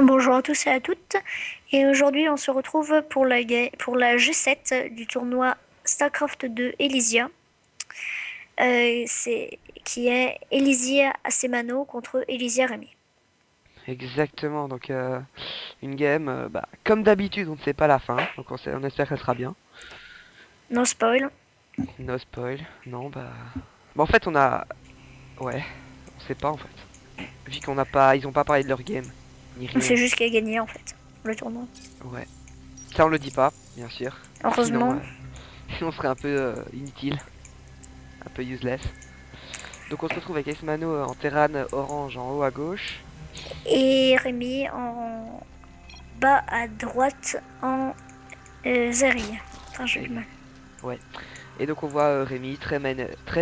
Bonjour à tous et à toutes. Et aujourd'hui, on se retrouve pour la G7 du tournoi StarCraft 2 Elysia. Qui est Elysia Asemano contre Elysia Remy. Exactement, donc une game, comme d'habitude, on ne sait pas la fin, donc on espère qu'elle sera bien. No spoil. No spoil, non, en fait, ouais, on sait pas en fait. Vu qu'on n'a pas, ils ont pas parlé de leur game, ni On sait rien. juste qui a gagné en fait le tournoi. Ouais, ça on le dit pas, bien sûr. Sinon, Heureusement. sinon on serait un peu inutile, un peu useless. Donc on se retrouve avec Esmano en Terran orange en haut à gauche. Et Rémi en bas à droite en Zeri. Enfin, j'ai Et, du mal. ouais. Et donc on voit Rémi très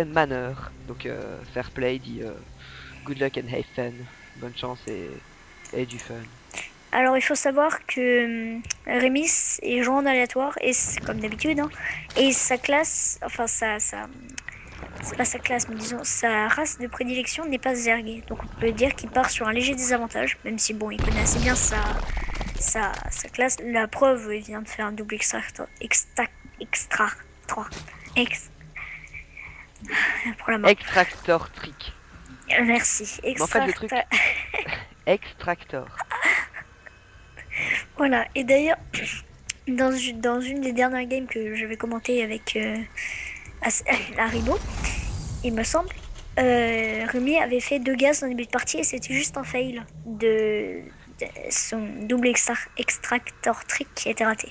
maneur, donc fair play dit good luck and have fun. Bonne chance et du fun. Alors il faut savoir que Rémi est joué en aléatoire et c'est comme d'habitude. Hein, et sa classe, enfin c'est pas sa classe, mais disons sa race de prédilection n'est pas Zerg. Donc on peut dire qu'il part sur un léger désavantage, même si bon, il connaît assez bien sa classe. La preuve, il vient de faire un double extra 3. Ex, pour la main. Extractor trick. Merci. Mais en fait Extra. le truc, extractor. Voilà. Et d'ailleurs, dans une des dernières games que j'avais commenté avec Haribo, il me semble, Remy avait fait 2 gaz dans le début de partie et c'était juste un fail de son double extractor trick qui a été raté.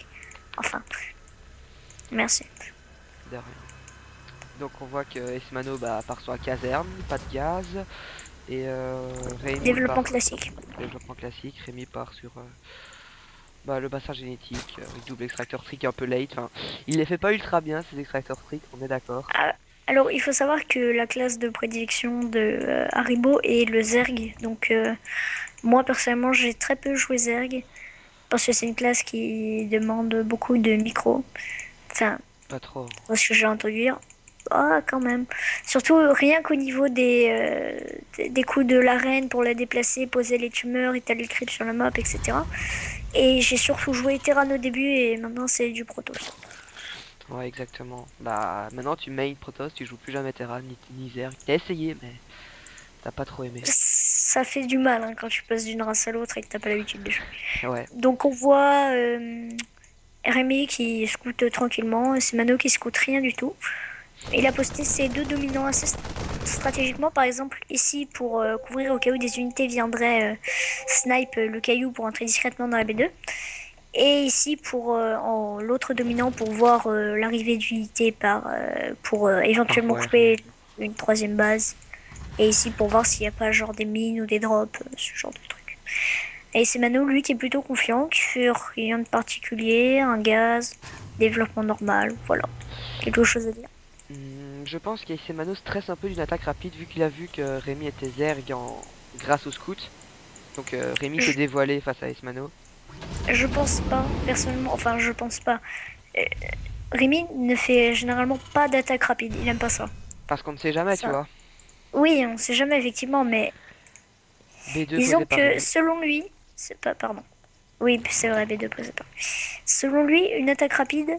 Enfin, merci. De rien. Donc on voit que Esmano part sur la caserne, pas de gaz. Et Rémi Développement part classique. développement classique. Rémi part sur le bassin génétique avec double extracteur trick un peu late. Enfin, il les fait pas ultra bien ces extracteurs trick, on est d'accord. Ah, alors, il faut savoir que la classe de prédilection de Haribo est le Zerg. Donc, moi, personnellement, j'ai très peu joué Zerg. Parce que c'est une classe qui demande beaucoup de micro. Enfin, Pas trop. parce que j'ai entendu dire. Ah, quand même. Surtout, rien qu'au niveau des coups de l'arène pour la déplacer, poser les tumeurs, étaler le creep sur la map, etc. Et j'ai surtout joué Terran au début et maintenant c'est du Protoss. Ouais, exactement. Bah, maintenant tu main Protoss, tu joues plus jamais Terra ni Zerg. T'as essayé, mais t'as pas trop aimé. Ça fait du mal hein, quand tu passes d'une race à l'autre et que t'as pas l'habitude de jouer. Ouais. Donc on voit Rémi qui scoute tranquillement, et c'est Mano qui scoute rien du tout. Il a posté ses 2 dominants assez stratégiquement, par exemple ici pour couvrir au cas où des unités viendraient snipe le caillou pour entrer discrètement dans la B2. Et ici pour en l'autre dominant pour voir l'arrivée d'unités pour éventuellement Parfois R. couper une troisième base. Et ici pour voir s'il n'y a pas genre des mines ou des drops, ce genre de trucs. Et c'est Mano lui qui est plutôt confiant, qui fait rien de particulier, un gaz, développement normal, voilà. Quelque chose à dire. Je pense qu'Aisemano stresse un peu d'une attaque rapide vu qu'il a vu que Rémi était Zerg grâce au scout. Donc Rémi s'est Je, dévoilé face à Esmano. je pense pas, personnellement, enfin je pense pas. Euh, Rémi ne fait généralement pas d'attaque rapide, il aime pas ça. Parce qu'on ne sait jamais, tu Ça. vois. Oui, on sait jamais effectivement, mais B2 disons posé par que Rémi. selon lui, c'est pas, pardon. Oui, c'est vrai, B2 posé pas. Selon lui, une attaque rapide,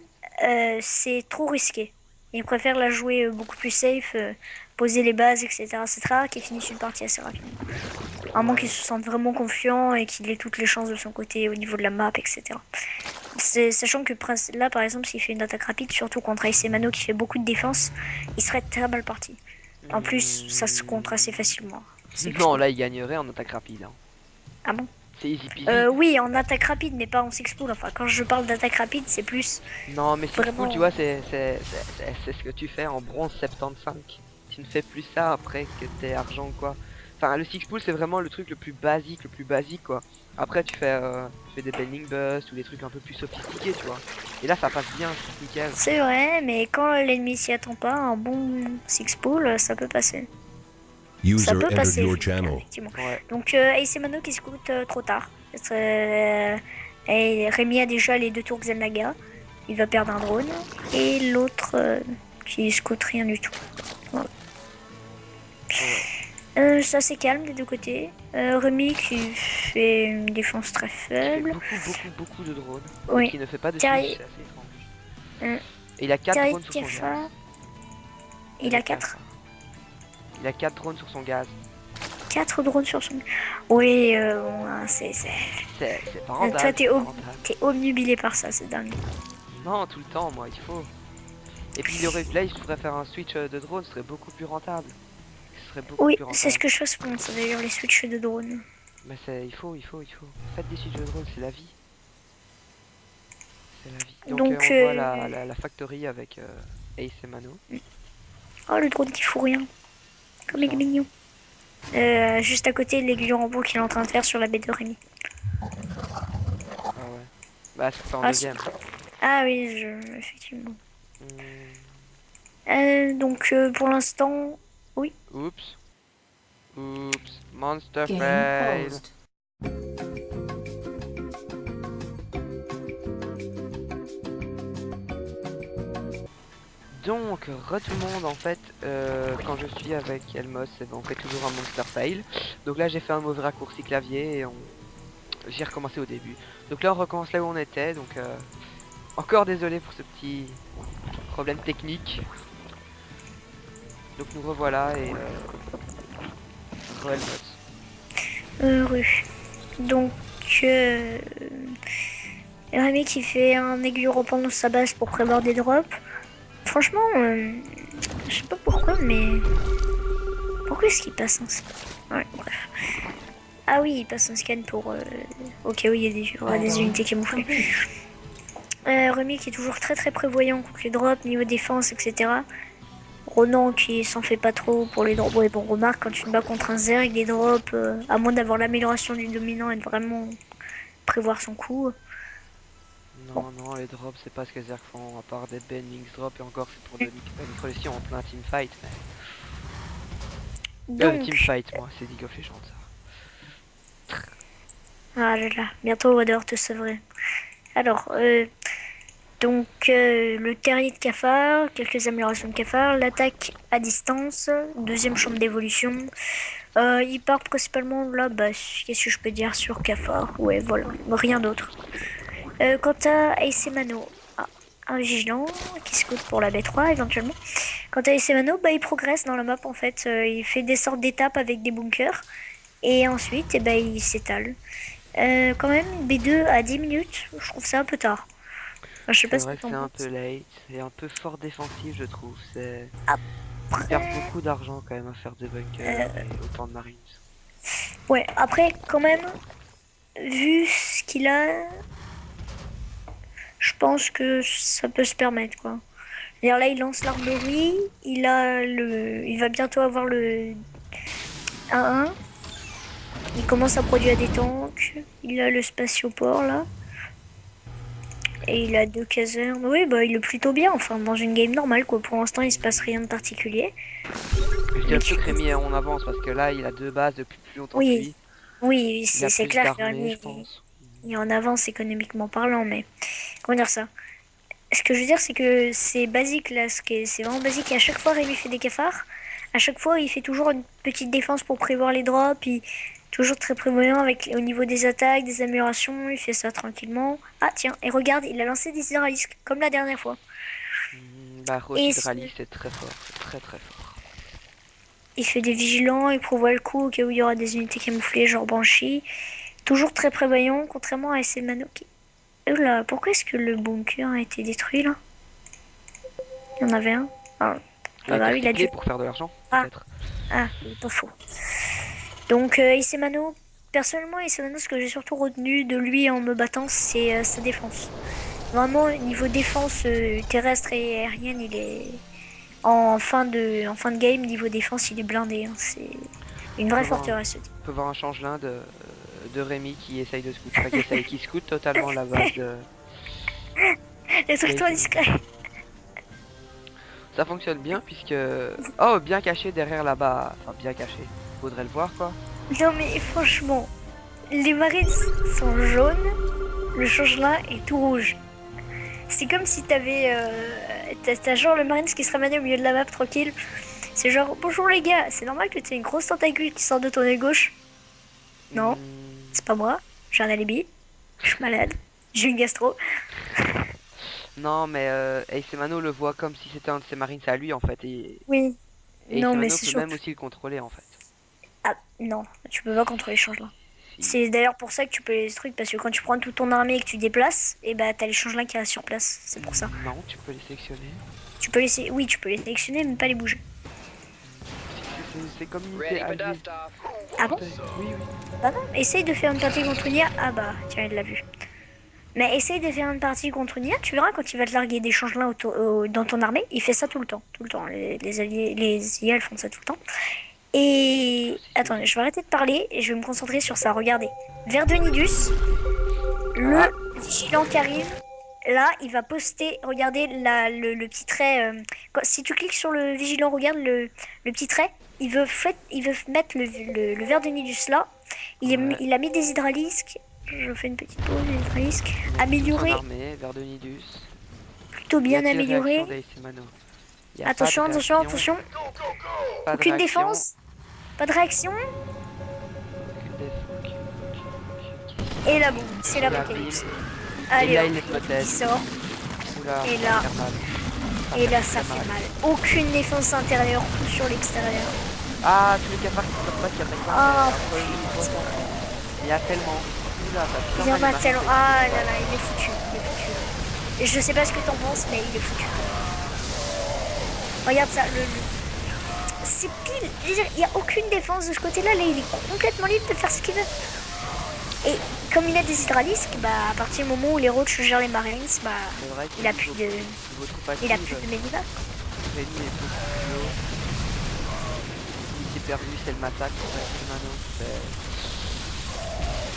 c'est trop risqué. Il préfère la jouer beaucoup plus safe, poser les bases, etc. C'est très rare qu'il finisse une partie assez rapidement. À moins qu'il Ouais. se sente vraiment confiant et qu'il ait toutes les chances de son côté au niveau de la map, etc. Sachant que là, par exemple, s'il fait une attaque rapide, surtout contre Ace Mano qui fait beaucoup de défense, il serait très mal parti. En plus, ça se contre assez facilement. C'est Non, expo. là il gagnerait en attaque rapide, hein. Ah bon? C'est easy peasy. Oui, en attaque rapide, mais pas en six-pool. Enfin, quand je parle d'attaque rapide, c'est plus Non, mais six pool, tu vraiment. vois, c'est ce que tu fais en bronze 75. Tu ne fais plus ça après que t'es argent ou quoi. Enfin, le six pool, c'est vraiment le truc le plus basique, quoi. Après, tu fais des bending busts ou des trucs un peu plus sophistiqués, tu vois. Et là, ça passe bien, c'est nickel. C'est vrai, mais quand l'ennemi s'y attend pas, un bon six-pool, ça peut passer. Ça User peut entered passer, your channel. effectivement. Ouais. Donc, Ace Mano qui scoute trop tard. Et Rémi a déjà les 2 tours Xelnaga. Il va perdre un drone. Et l'autre qui scoute rien du tout. Voilà. Ouais. Ça c'est calme des deux côtés. Rémi qui fait une défense très Qui fait faible. beaucoup de drones. Et Oui. qui ne fait pas de switch, Terrier, c'est assez étrange. euh, Et il a 4 Terrier drones sur son gaz. Cafard, il a Terrier 4. Cafard. Il a 4 drones sur son gaz. 4 drones sur son... Oui, bon, hein, c'est... C'est pas Toi, rentable. C'est pas rentable. t'es obnubilé par ça, c'est dingue. Non, tout le temps, moi, il faut. Et puis il y aurait là, il pourrait faire un switch de drone, ce serait beaucoup plus rentable. Ce serait beaucoup Oui, plus c'est ce rentable. que je fais souvent, ça d'ailleurs, les switches de drone. Mais c'est, il faut. Faites des switches de drone, c'est la vie. C'est la vie. Donc Donc, on voit la factory avec Ace et Mano. oh, le drone qui fout rien. Comme il est mignon. Juste à côté de l'aiguille robot qu'il est en train de faire sur la baie de Rémi. Ah ouais. Bah c'est en Ah, deuxième. Ah oui, effectivement. Hmm. Donc, pour l'instant, oui. Oups. Monster Game fail. paused. Donc, tout le monde, en fait, quand je suis avec Elmos, on fait toujours un monster fail. Donc là, j'ai fait un mauvais raccourci clavier et j'ai recommencé au début. Donc là, on recommence là où on était. Donc, encore désolé pour ce petit problème technique. Donc nous revoilà et Elmos. Heureux. Donc, Rémi qui fait un aiguille robot dans sa base pour prévoir des drops. Franchement, je sais pas pourquoi, mais... Pourquoi est-ce qu'il passe un scan? Ouais, bref. Ah oui, il passe un scan pour... Ok, oui, il y aura des unités camouflées. Rémi qui est toujours très prévoyant contre les drops, niveau défense, etc. Ronan qui s'en fait pas trop pour les drops. Ouais, bon, remarque, quand tu te bats contre un Zerg, les drops, à moins d'avoir l'amélioration du dominant et de vraiment prévoir son coup... Non, les drops, c'est pas ce que Zerg font, à part des bendings drops, et encore c'est pour notre lestion en plein teamfight. Mais... Donc... teamfight, moi, c'est League of Legends, ça. Ah là là, bientôt on va devoir te sevrer. Alors, donc le terrier de cafard, quelques améliorations de cafard, l'attaque à distance, deuxième chambre d'évolution. Il part principalement là, bah, qu'est-ce que je peux dire sur cafard? Ouais, voilà, rien d'autre. Quant à Ace Mano, un vigilant qui scoute pour la B3 éventuellement. Quant à Ace Mano, bah, il progresse dans la map en fait. Il fait des sortes d'étapes avec des bunkers. Et ensuite, eh ben, il s'étale. Quand même, B2 à 10 minutes, je trouve ça un peu tard. Enfin, je sais pas C'est ce que vrai que t'en c'est un penses. peu late, et un peu fort défensif, je trouve. C'est... Ils Après, perdent beaucoup d'argent quand même à faire des bunkers et autant de marines. ouais, après, quand même, vu ce qu'il a, je pense que ça peut se permettre, quoi. D'ailleurs, là, il lance l'armerie, il va bientôt avoir le 1-1. Il commence à produire des tanks, il a le spatioport, là. Et il a 2 casernes. Oui, bah il est plutôt bien. Enfin, dans une game normale, quoi. Pour l'instant, il se passe rien de particulier. Je dirais plutôt que Rémi on avance parce que là il a 2 bases depuis plus longtemps que Oui, lui. oui, Il a c'est plus clair que d'armée, Rémi, je pense. il est en avance économiquement parlant, mais comment dire ça? Ce que je veux dire, c'est que c'est basique là. C'est vraiment basique. Et à chaque fois, Rémi fait des cafards. À chaque fois, il fait toujours une petite défense pour prévoir les drops. Puis toujours très prévoyant avec au niveau des attaques, des améliorations. Il fait ça tranquillement. Ah tiens, et regarde, il a lancé des hydralisques comme la dernière fois. Bah Et Roche Rally c'est très fort, c'est très fort. il fait des vigilants, il prévoit le coup au cas où il y aura des unités camouflées, genre Banshee. Toujours très prévoyant, contrairement à SMano qui... Oula, pourquoi est-ce que le bunker a été détruit là? Il y en avait un. Ah, Il a pas grave, été il a dû... recyclé pour faire de l'argent, Ah, peut-être. oui, pas faux. Donc Isemano, personnellement Isemano, ce que j'ai surtout retenu de lui en me battant, c'est sa défense. Vraiment, niveau défense terrestre et aérienne, il est... En fin de game, niveau défense, il est blindé. Hein. C'est une vraie forteresse. On peut voir un changelin de Rémi qui essaye de scout, enfin, qui scout totalement la base de... Les trucs trop discrets. Ça fonctionne bien puisque... Oh, bien caché derrière là-bas. Enfin, bien caché. Faudrait le voir, quoi. Non mais franchement, les marines sont jaunes, le changelin est tout rouge. C'est comme si t'avais... t'as genre le marine qui se ramenait au milieu de la map tranquille. C'est genre, bonjour les gars, c'est normal que tu aies une grosse tentacule qui sort de ton œil gauche? Non, c'est pas moi, j'ai un alibi, je suis malade, j'ai une gastro. Non, mais Ace Mano le voit comme si c'était un de ses marines à lui en fait. Oui, Et Ace non, mais Mano c'est peut même surtout. aussi le contrôler en fait. Ah, non, tu peux pas contrôler les changelins. Si. C'est d'ailleurs pour ça que tu peux les trucs, parce que quand tu prends toute ton armée et que tu déplaces, et bah t'as les changelins qui restent sur place, c'est pour ça. Non, tu peux les sélectionner. Tu peux laisser, oui, tu peux les sélectionner, mais pas les bouger. C'est comme une Ready unité for alliée. dust off. Ah bon? Oui, oui. Bah non, essaye de faire une partie contre une IA. Ah bah, tiens, il l'a vu. Mais essaye de faire une partie contre une IA, tu verras quand il va te larguer des changelins dans ton armée, il fait ça tout le temps. Tout le temps. Les alliés, les IA, elles font ça tout le temps. Et attendez, je vais arrêter de parler et je vais me concentrer sur ça. Regardez. Verdunidus, le Ah. vigilant qui arrive. Là, il va poster, regardez le petit trait. Si tu cliques sur le vigilant, regarde le petit trait. Il veut mettre le Verdunidus là. Ouais. Il a mis des hydralisques. Je fais une petite pause, des hydralisques. Ils ont tous Amélioré, en armée, Verdunidus. plutôt Y bien a-t-il réaction amélioré. d'Ace Mano? Y a pas de Attention, attention, réaction, attention. pas de Aucune réaction, défense. Pas de réaction. aucune Et là, bon, c'est La l'apocalypse. ville. Allez, là, hop, il est il y a tout peut-être. qui sort. Oula, Et ça là. va faire mal. Et là, ça fait mal. Aucune défense intérieure, tout sur l'extérieur. Ah, tous les cafards qui peuvent pas, qui attaquent pas. Ah, Entre eux, ils sont contents. Il y a tellement. Oula, ça Il fait y en mal, a tellement. Ah là là, il est foutu. Il est foutu. Et je sais pas ce que t'en penses, mais il est foutu. Regarde ça, c'est pile. Je veux dire, il n'y a aucune défense de ce côté-là. Là, il est complètement libre de faire ce qu'il veut. Et comme il a des hydralisques, bah, à partir du moment où les roaches gèrent les marines, bah, C'est vrai il a plus de, il a plus de médivac. L'ennemi est beaucoup plus haut. L'unité perdue, c'est le massacre.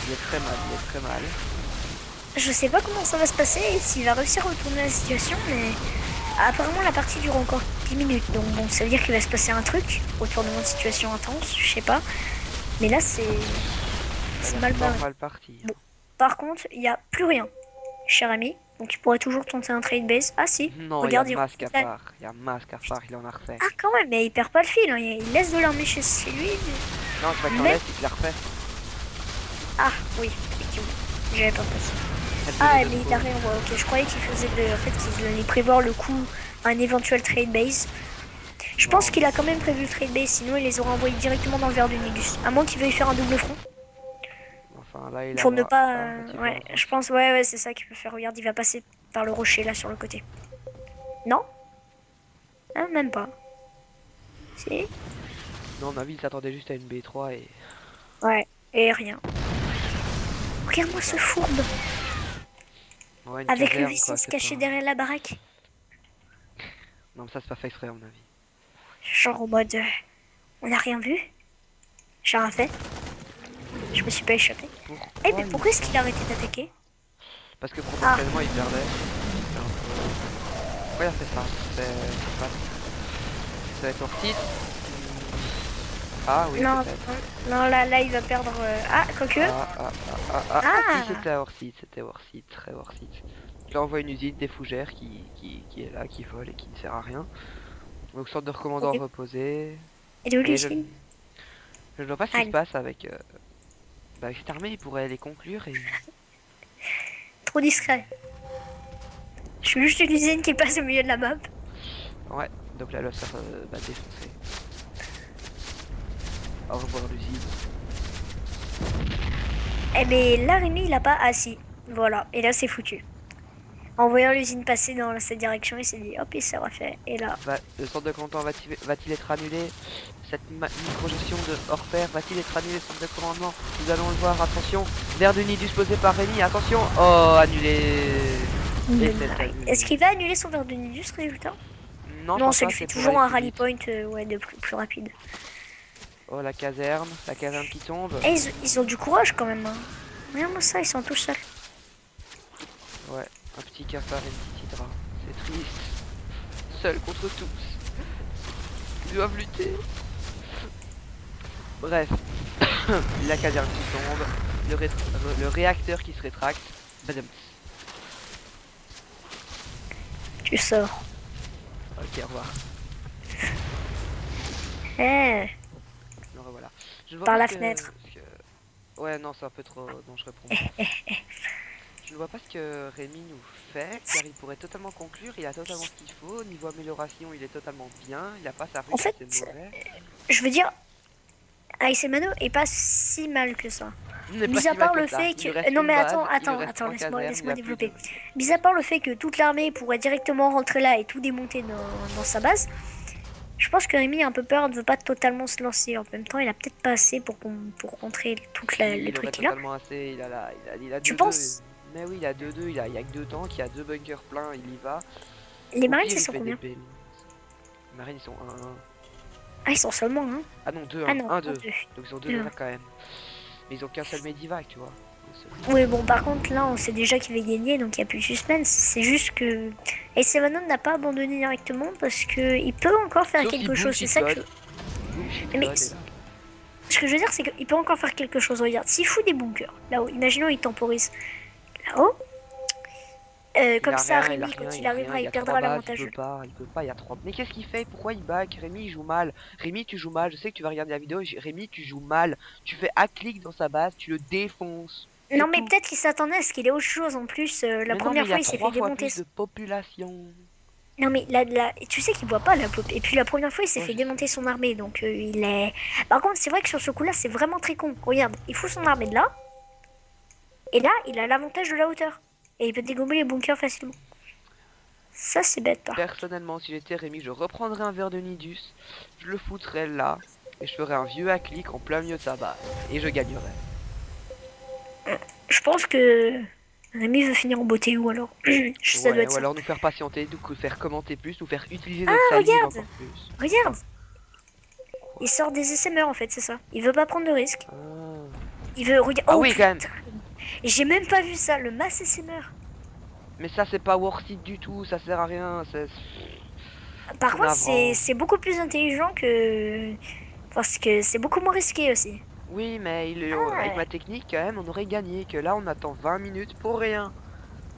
Il est très mal, il est très mal. Je sais pas comment ça va se passer et s'il va réussir à retourner la situation, mais apparemment la partie dure encore 10 minutes. Donc bon, ça veut dire qu'il va se passer un truc, retournement de situation intense, je sais pas. Mais là, c'est mal barré. Mal parti. Bon. Par contre, il n'y a plus rien, cher ami. Donc tu pourrais toujours tenter un trade base. Ah si, Non, regarde, il y a il masque à part. Il y a masque à part, il en a refait. Ah quand même, mais il perd pas le fil. Hein. Il laisse de l'armée chez lui. Non, c'est pas qu'il en Mais- laisse, il te la refait. Ah oui, effectivement. J'avais pas pensé. Elle Ah, fait les mais autres il a poses. rien. Ouais, ok, je croyais qu'il faisait en fait, qu'il allait prévoir le coup, un éventuel trade base. Je pense qu'il a quand même prévu le trade base, sinon il les aurait envoyés directement dans le verre de Nidus. À moins qu'il veuille faire un double front. Enfin, là, il Pour ne aura pas. un petit peu Ouais, en je pense, ouais, c'est ça qu'il peut faire. Regarde, il va passer par le rocher là sur le côté. Non? Ah, même pas. Si? Non, ma vie, il s'attendait juste à une B3 et. Ouais, et rien. Regarde-moi ce fourbe Ouais, une avec le caserne, quoi, V6 c'est caché pas- derrière la baraque. Non, mais ça, c'est pas fait exprès, à mon avis. Genre en mode. On n'a rien vu? J'ai rien fait? Je me suis pas échappé. Eh, mais pourquoi est-ce qu'il a arrêté d'attaquer? Parce que potentiellement, il perdait. C'est un peu- Pourquoi il a fait ça? C'est pas... Ça va être hors titre. Ah oui, Non, peut-être. non, là, il va perdre. Ah, quoique. Ah. Si, c'était hors site, très hors site. Là, on voit une usine des fougères qui est là, qui vole et qui ne sert à rien. Donc, sorte de recommandant Ok. reposé. Et où Et je l'usine? ne vois pas ce qui Ah, se passe avec, avec cette armée, il pourrait les conclure et... Trop discret. Je suis juste une usine qui passe au milieu de la map. Ouais, donc là, le sort va défoncer. Au revoir l'usine. Eh ben là, Rémi, il a pas. Ah si, voilà. Et là, c'est foutu. En voyant l'usine passer dans cette direction, il s'est dit hop, il s'est refait. Et là, Le centre de commandement va-t-il être annulé? Cette micro-gestion de hors pair va-t-il être annulé? Centre de commandement, nous allons le voir, attention. Verre de nid disposé par Rémi, attention. Oh, annulé. Et c'est annulé. est-ce qu'il va annuler son verre de Nidus, résultat? Non, je Non, pense ça pas, lui fait c'est toujours pour un aller rally plus vite. point ouais, de plus rapide. Oh, la caserne qui tombe. Et ils ont du courage quand même. Hein. Regarde-moi ça, ils sont tous seuls. Ouais, un petit cafard et une petite hydra. C'est triste. Seul contre tous. Ils doivent lutter. Bref. La caserne qui tombe. Le réacteur qui se rétracte. Badum. Tu sors. Ok, au revoir. Eh, Me revoilà. Je ne vois par pas la fenêtre. Ouais, non, c'est un peu trop dangereux pour moi. Je ne vois pas ce que Rémi nous fait, car il pourrait totalement conclure, il a totalement ce qu'il faut, niveau amélioration il est totalement bien, il a pas sa rue En qui est fait, assez mauvais. je veux dire, Ace Mano est pas si mal que ça. Il n'est pas Mis à si mal part que le ça, fait il lui que... reste Non une mais base, attends, il lui attends, reste attends, trois casernes, il laisse-moi a plus de... développer. Mis à part le fait que toute l'armée pourrait directement rentrer là et tout démonter dans sa base, je pense que Rémi a un peu peur de pas totalement se lancer. En même temps, il a peut-être pas assez pour contrer Si, le il aurait truc qu'il a. totalement assez, il a Tu 2-2. penses? Mais oui, il a 2-2, il y a que deux tanks, il y a deux bunkers pleins, il y va. Les Au marines, pire, ils il sont fait des combien? belles. Les marines, ils sont 1-1. Ah, ils sont seulement un. Ah non, Ah 2-1, non, un 1-2. deux. Donc ils ont deux Deux, un. attaques quand même. Mais ils ont qu'un seul Medivac, tu vois. Un seul. Oui, bon, par contre, là, on sait déjà qu'il va gagner, donc il n'y a plus de suspense. C'est juste que Ace Manon n'a pas abandonné directement parce que il peut encore faire Sauf si quelque Boom chose. C'est Shit ça que. God. Boom Shit Mais God est là. ce que je veux dire, c'est qu'il peut encore faire quelque chose. Regarde, s'il fout des bunkers là-haut, imaginons il temporise là-haut. Comme ça, Il a Rémi, rien, quand il il a rien, arrivera, il y il a trois perdra bases, l'avantage. il peut pas, il y a trois. Mais qu'est-ce qu'il fait? Pourquoi il back? Rémi il joue mal. Rémi tu joues mal, je sais que tu vas regarder la vidéo, Rémi tu joues mal. Tu fais un clic dans sa base, tu le défonces. Non, C'est mais tout. peut-être qu'il s'attendait à ce qu'il ait autre chose en plus. La Mais non, mais première il y fois, a il s'est fait trois fois démonter. plus de population. Non, mais tu sais qu'il voit pas la pop. Et puis la première fois, il s'est Ouais, fait je sais. démonter son armée. Donc il est. Par contre, c'est vrai que sur ce coup-là, c'est vraiment très con. Regarde, il fout son armée de là. Et là, il a l'avantage de la hauteur. Et il peut dégommer les bunkers facilement. Ça, c'est bête par contre. Personnellement, si j'étais Rémi, je reprendrais un verre de Nidus, je le foutrais là, et je ferais un vieux à clic en plein milieu de sa base. Et je gagnerais. Je pense que Rémi veut finir en beauté ou alors. Ça doit Ouais, être ou ça. alors nous faire patienter, nous faire commenter plus, nous faire utiliser notre Ah, salive regarde! encore plus. Regarde! Enfin, Il quoi. sort des SMR en fait, c'est ça. Il veut pas prendre de risque. Ah. Il veut. Regarde. Ah Oh oui, quand même. putain! J'ai même pas vu ça, le mass SMR. Mais ça, c'est pas worth it du tout, ça sert à rien, Par c'est contre, navrant. c'est beaucoup plus intelligent que. Parce que c'est beaucoup moins risqué aussi. Oui, mais avec Ah, ma technique, quand même, on aurait gagné. Que là, on attend 20 minutes pour rien.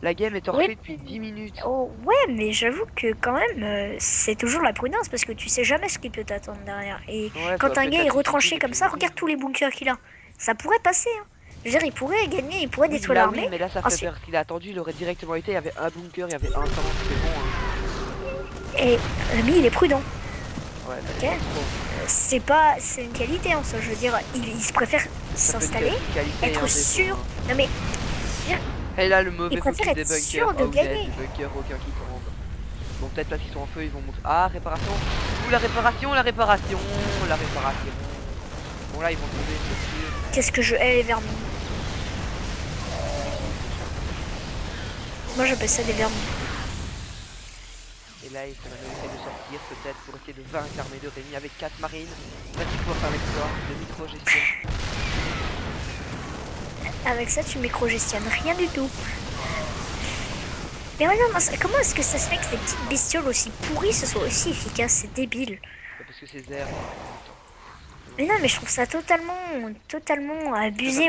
La game est oui. torchée depuis 10 minutes. Oh, ouais, mais j'avoue que quand même, c'est toujours la prudence parce que tu sais jamais ce qui peut t'attendre derrière. Et Ouais, ça va quand un peut-être gars est être difficile retranché et comme puis ça, mourir. regarde tous les bunkers qu'il a. Ça pourrait passer, hein. Je veux dire, il pourrait gagner, il pourrait détruire Oui, l'armée. mais là, ça ferait Ensuite, peur. S'il a attendu, il aurait directement été. Il y avait un bunker, il y avait un tank, c'est bon, hein. et Rémi, il est prudent. Ouais, mais Ok. pas trop. C'est pas, c'est une qualité en soi. Je veux dire, il se préfère Ça peut s'installer, une qualité et un être défaut, sûr. hein. Non mais, je veux dire, Et là, le il mauvais préfère focus être des bunkers. sûr de Oh, vous avez gagner. des bunkers, aucun qui tombe. Bon, peut-être parce qu'ils sont en feu, ils vont monter. Ah, réparation. Ouh, la réparation, la réparation, la réparation. Bon, là, ils vont tomber, c'est sûr. Qu'est-ce que je hais les vermines. Moi, j'appelle ça des vermines. Et là, il faut maintenant essayer de sortir, peut-être, pour essayer de vaincre l'armée de Rémi avec 4 marines. Va-t-il pouvoir faire l'exploit de micro-gestion? Avec ça, tu micro-gestionnes rien du tout. Mais regarde, comment est-ce que ça se fait que ces petites bestioles aussi pourries se soient aussi efficaces? C'est débile. Bah, parce que c'est Zer. Mais non, mais je trouve ça totalement abusé, Totalement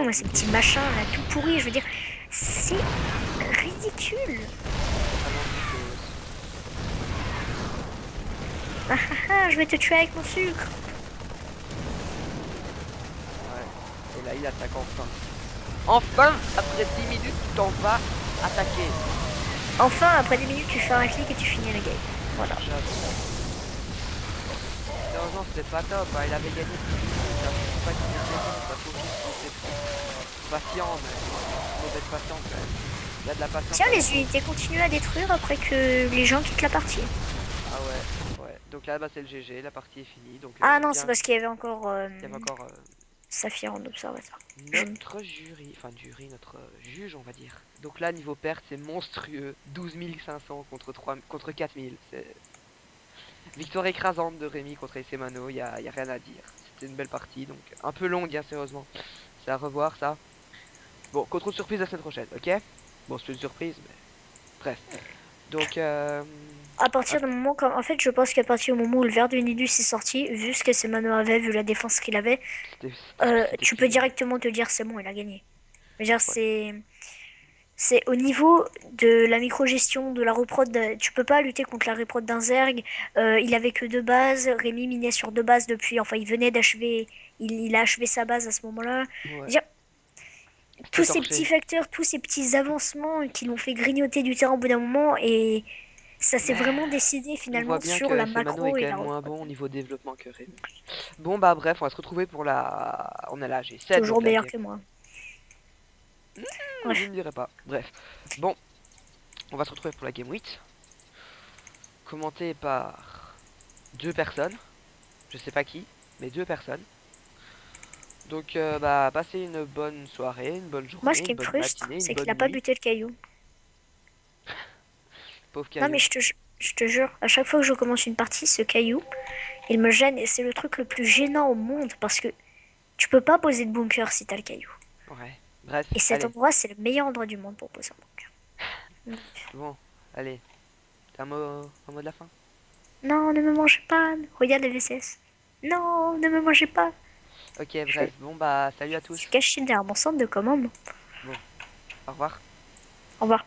moi, ces bugué. petits machins là, tout pourris. Je veux dire, c'est ridicule. Totalement bugué. Ah ah ah, je vais te tuer avec mon sucre. Ouais. Et là, il attaque enfin. Enfin, après 10 minutes, tu t'en vas attaquer. Enfin, après 10 minutes, tu fais un clic et tu finis la game. Voilà. J'avoue. Heureusement, c'était pas top, hein. Il avait gagné plus vite. Ça faut pas qu'il était bon, ça faut qu'il était patient, mais faut être patient quand même. Il y a de la patience. Tiens, les unités continuent à détruire après que les gens quittent la partie. Ah ouais, ouais. Donc là, bah, c'est le GG, la partie est finie. Donc Ah non, c'est bien, parce qu'il y avait encore il y avait encore Saphir en observateur. notre jury, enfin jury, notre juge, on va dire. Donc là, niveau perte, c'est monstrueux. 12 500 contre 4 000. C'est victoire écrasante de Rémi contre Semano, y a rien à dire. C'était une belle partie, donc un peu longue, hein, sérieusement. C'est à revoir, ça. Bon, contrôle surprise la semaine prochaine, ok? Bon, c'est une surprise, mais bref. Donc, À partir du moment quand, en fait, je pense qu'à partir du moment où le verre de Nidus est sorti, vu ce que Semano avait, vu la défense qu'il avait, c'était tu peux plié. directement te dire c'est bon, il a gagné. Je veux dire, Ouais. C'est au niveau de la microgestion, de la reprod. Tu peux pas lutter contre la reprod d'un Zerg. Il avait que deux bases. Rémi minait sur deux bases depuis. Enfin, il venait d'achever. Il a achevé sa base à ce moment-là. Ouais. Dire, tous C'était ces petits torché. facteurs, tous ces petits avancements qui l'ont fait grignoter du terrain au bout d'un moment. Et ça s'est Mais vraiment décidé on voit finalement bien sur que la Semano est macro quand et même la moins reprod. bon au niveau développement que Rémi. Bon bah bref, on va se retrouver pour la... On est là, j'ai 7 Toujours donc la meilleur game. que moi. Je Bref, ne dirai pas. Bref. Bon, on va se retrouver pour la game 8. Commentée par deux personnes. Je sais pas qui, mais deux personnes. Donc bah passez une bonne soirée, une bonne moi ce journée, qui une me bonne frustre, matinée, une c'est qu'il bonne a pas nuit. buté le caillou. Pauvre Non mais Caillou. je te jure, à chaque fois que je commence une partie, ce caillou, il me gêne et c'est le truc le plus gênant au monde parce que tu peux pas poser de bunker si t'as le caillou. Ouais. Bref, Et cet allez. endroit, c'est le meilleur endroit du monde pour poser un bunker. Bon, allez. T'as un mot de la fin? Non, ne me mangez pas. Regarde les VCS. Non, ne me mangez pas. Ok, Je bref. Bon bah salut à tous. suis caché derrière mon centre de commande. Bon, au revoir. Au revoir.